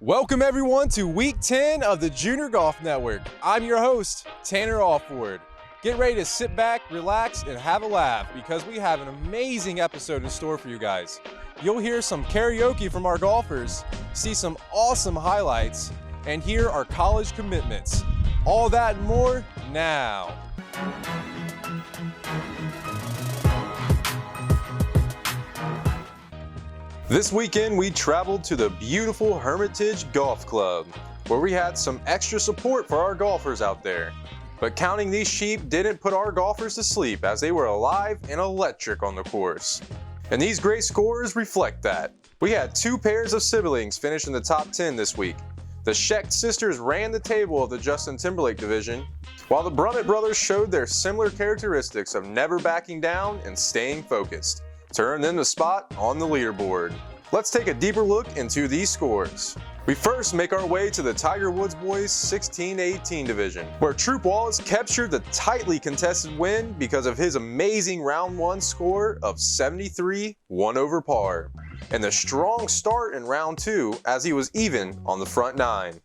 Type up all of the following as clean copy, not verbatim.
Welcome everyone to week 10 of the Junior Golf Network. I'm your host, Tanner Alford. Get ready to sit back, relax, and have a laugh because we have an amazing episode in store for you guys. You'll hear some karaoke from our golfers, see some awesome highlights, and hear our college commitments. All that and more now. This weekend, we traveled to the beautiful Hermitage Golf Club, where we had some extra support for our golfers out there. But counting these sheep didn't put our golfers to sleep as they were alive and electric on the course. And these great scores reflect that. We had two pairs of siblings finish in the top 10 this week. The Schecht sisters ran the table of the Justin Timberlake division, while the Brummett brothers showed their similar characteristics of never backing down and staying focused to earn them the spot on the leaderboard. Let's take a deeper look into these scores. We first make our way to the Tiger Woods boys 16-18 division, where Troop Wallace captured the tightly contested win because of his amazing round one score of 73, 1 over par, and the strong start in round two as he was even on the front nine.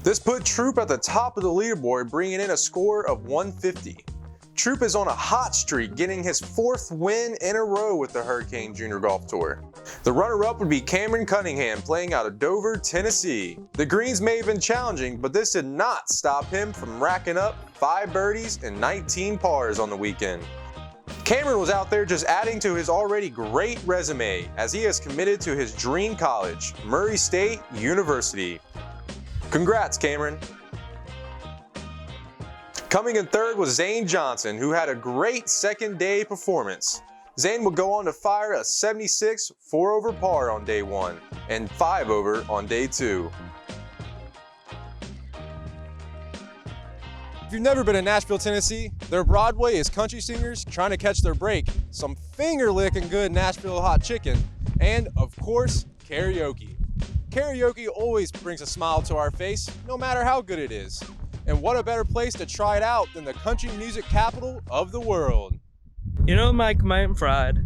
This put Troop at the top of the leaderboard, bringing in a score of 150. Troop is on a hot streak, getting his fourth win in a row with the Hurricane Junior Golf Tour. The runner-up would be Cameron Cunningham, playing out of Dover, Tennessee. The greens may have been challenging, but this did not stop him from racking up 5 birdies and 19 pars on the weekend. Cameron was out there just adding to his already great resume as he has committed to his dream college, Murray State University. Congrats, Cameron. Coming in third was Zane Johnson, who had a great second day performance. Zane would go on to fire a 76 4 over par on day one and 5 over on day two. If you've never been to Nashville, Tennessee, their Broadway is country singers trying to catch their break, some finger-licking good Nashville hot chicken, and of course, karaoke. Karaoke always brings a smile to our face, no matter how good it is. And what a better place to try it out than the country music capital of the world. You know, Mike Mountain Fried.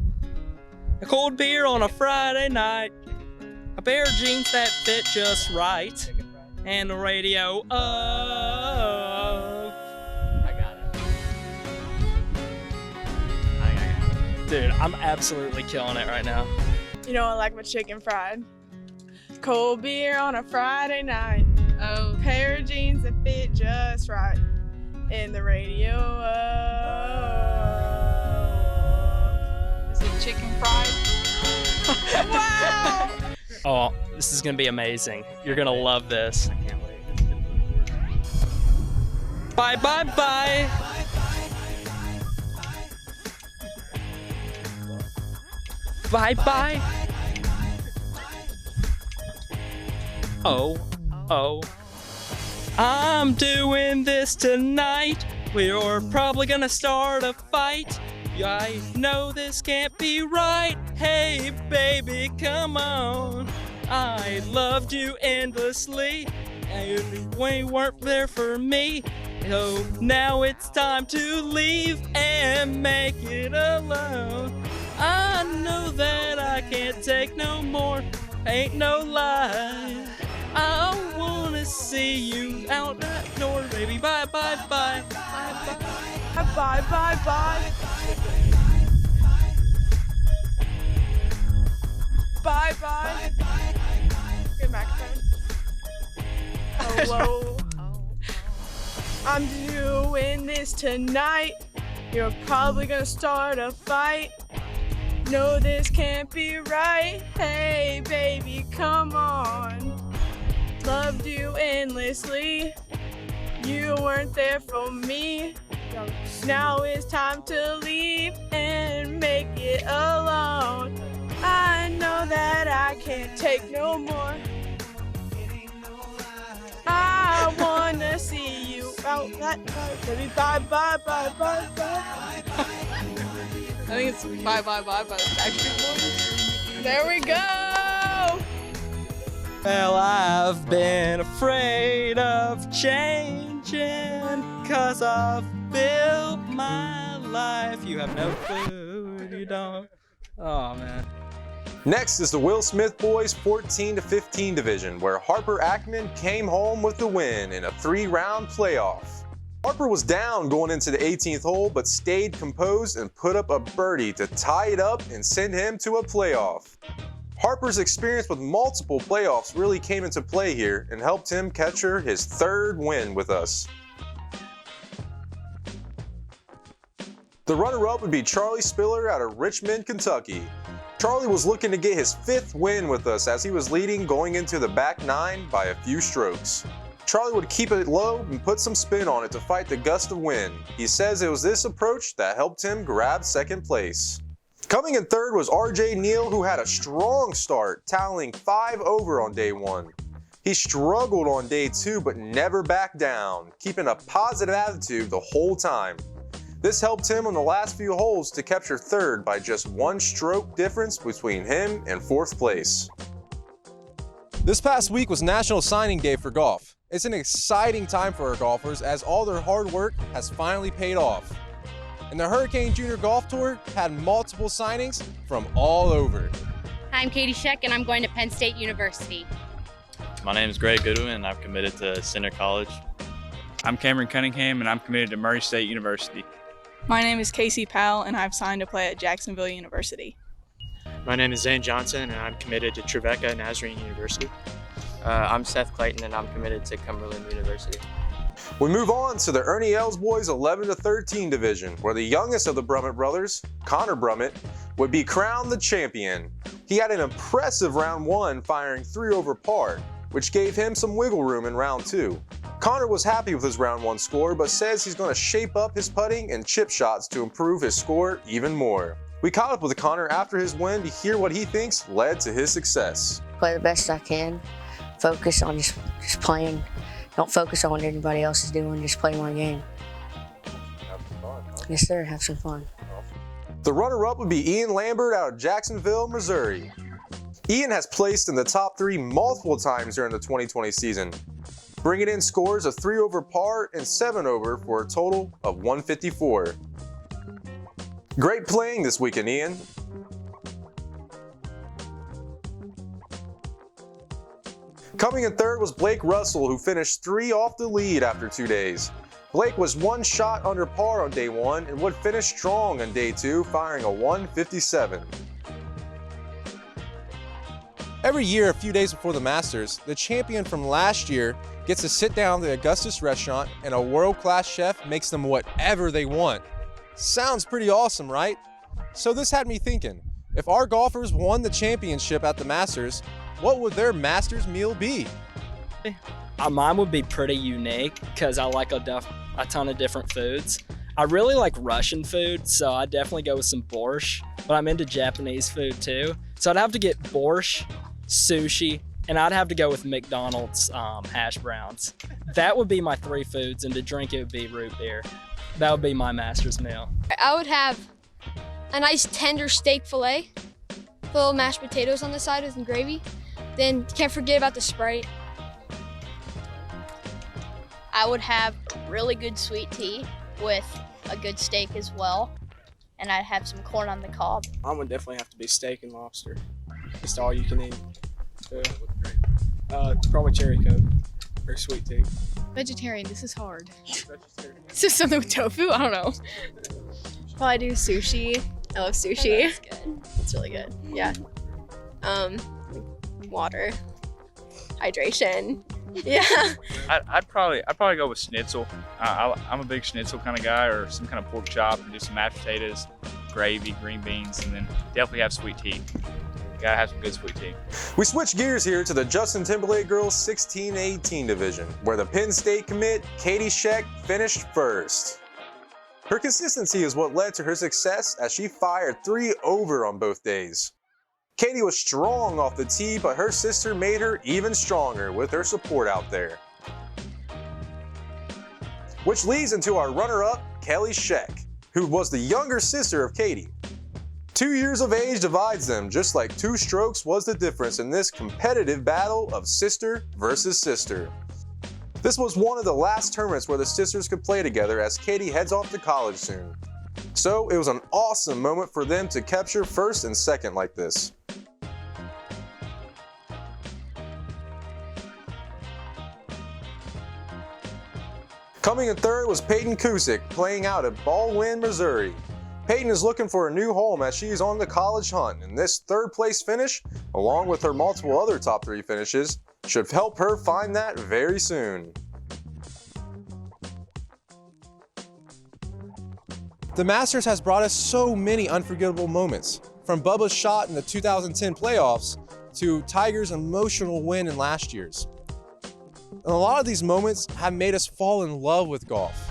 A cold beer on a Friday night. A pair of jeans that fit just right. And the radio, oh. I got it. Dude, I'm absolutely killing it right now. You know, I like my chicken fried. Cold beer on a Friday night. Oh, pair of jeans that fit just right. And the radio, oh. Is it chicken fried? Wow! Oh, this is gonna be amazing. You're gonna love this. I can't wait. Bye, bye, bye. Bye, bye. Oh. I'm doing this tonight. We're probably gonna start a fight. I know this can't be right. Hey, baby, come on. I loved you endlessly, and when you weren't there for me. So now it's time to leave and make it alone. I know that I can't take no more. Ain't no lie. I wanna see you out that door, baby. Bye, bye, bye. Bye, bye. Bye, bye, bye. Bye, bye. Good microphone. Hello. I'm doing this tonight. You're probably gonna start a fight. No, this can't be right. Hey, baby, come on. Loved you endlessly. You weren't there for me. Now it's time to leave and make it alone. I know that I can't take no more. I wanna see you out that night, baby. Bye, bye, bye, bye, bye. I think it's Bye Bye Bye by the Backstreet Boys. There we go. Well, I've been afraid of changing, 'cause I've built my life. You have no clue, you don't. Oh, man. Next is the Will Smith boys 14-15 division, where Harper Ackman came home with the win in a 3-round playoff. Harper was down going into the 18th hole, but stayed composed and put up a birdie to tie it up and send him to a playoff. Harper's experience with multiple playoffs really came into play here and helped him capture his 3rd win with us. The runner-up would be Charlie Spiller out of Richmond, Kentucky. Charlie was looking to get his 5th win with us as he was leading going into the back 9 by a few strokes. Charlie would keep it low and put some spin on it to fight the gust of wind. He says it was this approach that helped him grab 2nd place. Coming in 3rd was RJ Neal, who had a strong start, tallying 5 over on day 1. He struggled on day 2 but never backed down, keeping a positive attitude the whole time. This helped him on the last few holes to capture 3rd by just 1 stroke difference between him and 4th place. This past week was National Signing Day for golf. It's an exciting time for our golfers as all their hard work has finally paid off. And the Hurricane Junior Golf Tour had multiple signings from all over. Hi, I'm Katie Scheck, and I'm going to Penn State University. My name is Greg Goodwin, and I'm committed to Center College. I'm Cameron Cunningham, and I'm committed to Murray State University. My name is Casey Powell, and I've signed to play at Jacksonville University. My name is Zane Johnson, and I'm committed to Trevecca Nazarene University. I'm Seth Clayton, and I'm committed to Cumberland University. We move on to the Ernie Els boys 11-13 division, where the youngest of the Brummett brothers, Connor Brummett, would be crowned the champion. He had an impressive round 1, firing 3 over par, which gave him some wiggle room in round 2. Connor was happy with his round 1 score, but says he's going to shape up his putting and chip shots to improve his score even more. We caught up with Connor after his win to hear what he thinks led to his success. Play the best I can, focus on just playing. Don't focus on what anybody else is doing, just play my game. Have some fun, huh? Yes sir, have some fun. The runner-up would be Ian Lambert out of Jacksonville, Missouri. Ian has placed in the top 3 multiple times during the 2020 season, bringing in scores of 3 over par and 7 over for a total of 154. Great playing this weekend, Ian. Coming in 3rd was Blake Russell, who finished 3 off the lead after 2 days. Blake was 1 shot under par on day 1 and would finish strong on day 2, firing a 157. Every year, a few days before the Masters, the champion from last year gets to sit down at the Augustus restaurant and a world-class chef makes them whatever they want. Sounds pretty awesome, right? So this had me thinking, if our golfers won the championship at the Masters, what would their Masters meal be? Mine would be pretty unique because I like a ton of different foods. I really like Russian food, so I'd definitely go with some borscht, but I'm into Japanese food too. So I'd have to get borscht, sushi, and I'd have to go with McDonald's hash browns. That would be my 3 foods, and to drink it would be root beer. That would be my Masters meal. I would have a nice tender steak fillet, little mashed potatoes on the side with some gravy. Then can't forget about the Sprite. I would have really good sweet tea with a good steak as well, and I'd have some corn on the cob. Mine would definitely have to be steak and lobster. Just all you can eat. So, probably cherry coke or sweet tea. Vegetarian, this is hard. This is something with tofu? I don't know. Probably do sushi. I love sushi. That's good. It's really good. Yeah. Water. Hydration. Yeah. I'd probably go with schnitzel. I'm a big schnitzel kind of guy, or some kind of pork chop, and do some mashed potatoes, gravy, green beans, and then definitely have sweet tea. Gotta have some good sweet tea. We switch gears here to the Justin Timberlake girls 16-18 division, where the Penn State commit Katie Scheck finished 1st. Her consistency is what led to her success as she fired 3 over on both days. Katie was strong off the tee, but her sister made her even stronger with her support out there. Which leads into our runner-up, Kelly Scheck, who was the younger sister of Katie. 2 years of age divides them, just like 2 strokes was the difference in this competitive battle of sister versus sister. This was one of the last tournaments where the sisters could play together as Katie heads off to college soon. So it was an awesome moment for them to capture 1st and 2nd like this. Coming in third was Peyton Kusick, playing out at Baldwin, Missouri. Peyton is looking for a new home as she is on the college hunt, and this third place finish, along with her multiple other top 3 finishes, should help her find that very soon. The Masters has brought us so many unforgettable moments, from Bubba's shot in the 2010 playoffs to Tiger's emotional win in last year's. And a lot of these moments have made us fall in love with golf.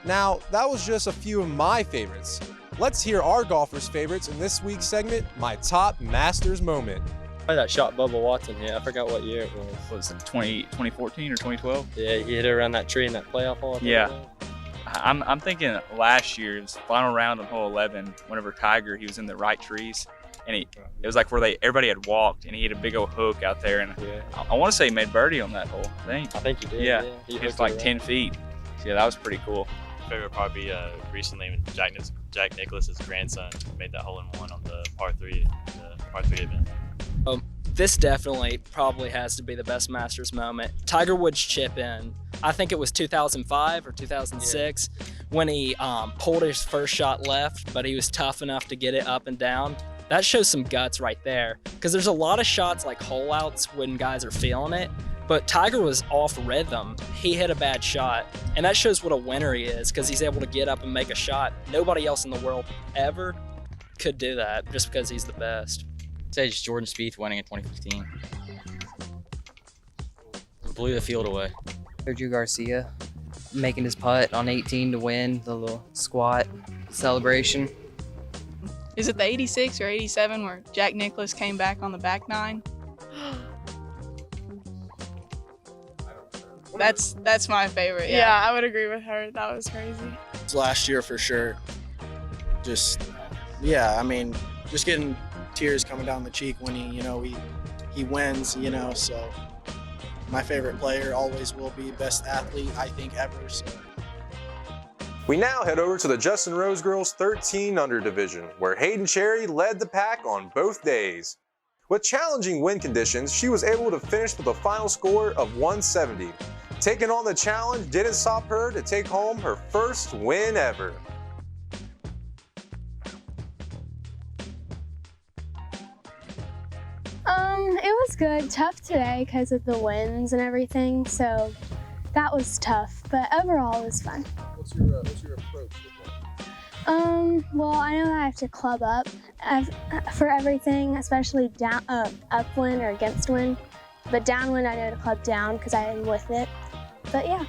Now, that was just a few of my favorites. Let's hear our golfers' favorites in this week's segment, My Top Masters Moment. That shot Bubba Watson hit, I forgot what year it was. What was it, 2014 or 2012? Yeah, he hit it around that tree in that playoff hole. Yeah. I'm thinking last year's final round on hole 11, whenever Tiger, he was in the right trees. And it was like where everybody had walked, and he had a big old hook out there. And I want to say he made birdie on that hole, I think he did. Yeah, He hit like 10 feet. So yeah, that was pretty cool. My favorite would probably be recently when Jack Nicklaus's grandson made that hole-in-one on the par 3 event. This definitely probably has to be the best Masters moment. Tiger Woods chip in. I think it was 2005 or 2006 when he pulled his first shot left, but he was tough enough to get it up and down. That shows some guts right there, because there's a lot of shots like hole outs when guys are feeling it, but Tiger was off rhythm. He hit a bad shot, and that shows what a winner he is, because he's able to get up and make a shot. Nobody else in the world ever could do that, just because he's the best. I'd say just Jordan Spieth winning in 2015. Blew the field away. Sergio Garcia making his putt on 18 to win the little squat celebration. Is it the 86 or 87 where Jack Nicklaus came back on the back nine? That's my favorite. Yeah, I would agree with her. That was crazy. It's last year for sure. Just, yeah, I mean, just getting tears coming down the cheek when he wins, so my favorite player always will be best athlete, I think, ever, so. We now head over to the Justin Rose Girls 13 under division, where Hayden Cherry led the pack on both days. With challenging wind conditions, she was able to finish with a final score of 170. Taking on the challenge didn't stop her to take home her first win ever. It was good. Tough today because of the winds and everything, so that was tough, but overall it was fun. What's your approach with that? Well, I know that I have to club up for everything, especially upwind or against wind, but downwind I know to club down because I am with it, but yeah.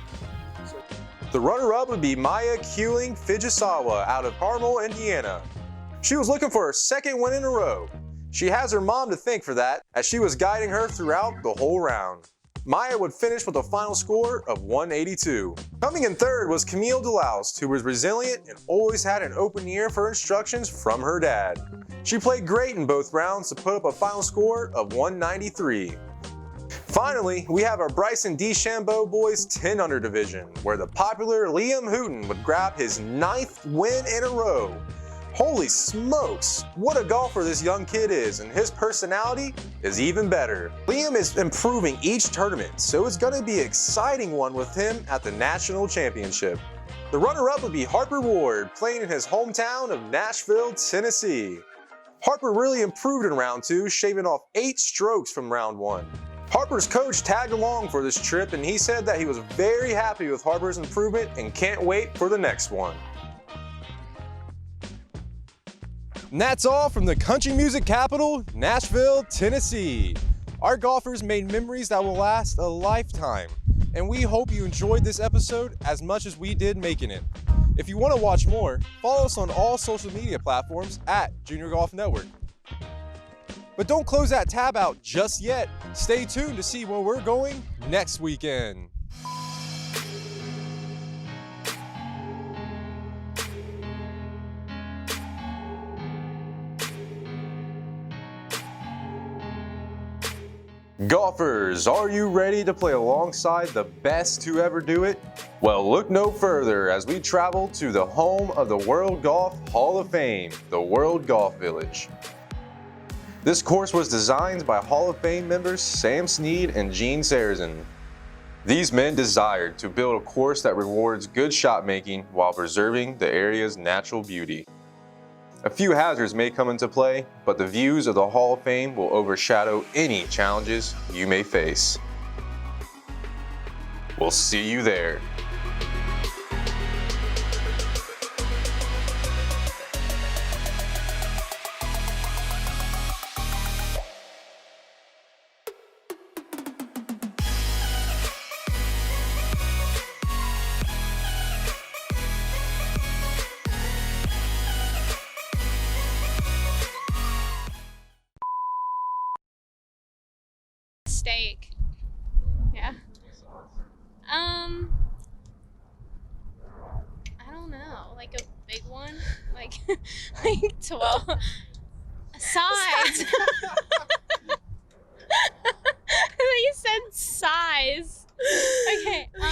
The runner-up would be Maya Kuling Fujisawa out of Carmel, Indiana. She was looking for her second win in a row. She has her mom to thank for that, as she was guiding her throughout the whole round. Maya would finish with a final score of 182. Coming in third was Camille Delaust, who was resilient and always had an open ear for instructions from her dad. She played great in both rounds to put up a final score of 193. Finally, we have our Bryson DeChambeau boys 10 under division, where the popular Liam Houghton would grab his 9th win in a row. Holy smokes, what a golfer this young kid is, and his personality is even better. Liam is improving each tournament, so it's gonna be an exciting one with him at the National Championship. The runner-up would be Harper Ward, playing in his hometown of Nashville, Tennessee. Harper really improved in round 2, shaving off 8 strokes from round 1. Harper's coach tagged along for this trip, and he said that he was very happy with Harper's improvement and can't wait for the next one. And that's all from the country music capital, Nashville, Tennessee. Our golfers made memories that will last a lifetime, and we hope you enjoyed this episode as much as we did making it. If you want to watch more, follow us on all social media platforms at Junior Golf Network. But don't close that tab out just yet. Stay tuned to see where we're going next weekend. Golfers, are you ready to play alongside the best to ever do it? Well, look no further as we travel to the home of the World Golf Hall of Fame, the World Golf Village. This course was designed by Hall of Fame members Sam Snead and Gene Sarazen. These men desired to build a course that rewards good shot making while preserving the area's natural beauty. A few hazards may come into play, but the views of the Hall of Fame will overshadow any challenges you may face. We'll see you there. Steak. Yeah. I don't know. Like a big one? Like 12 sides.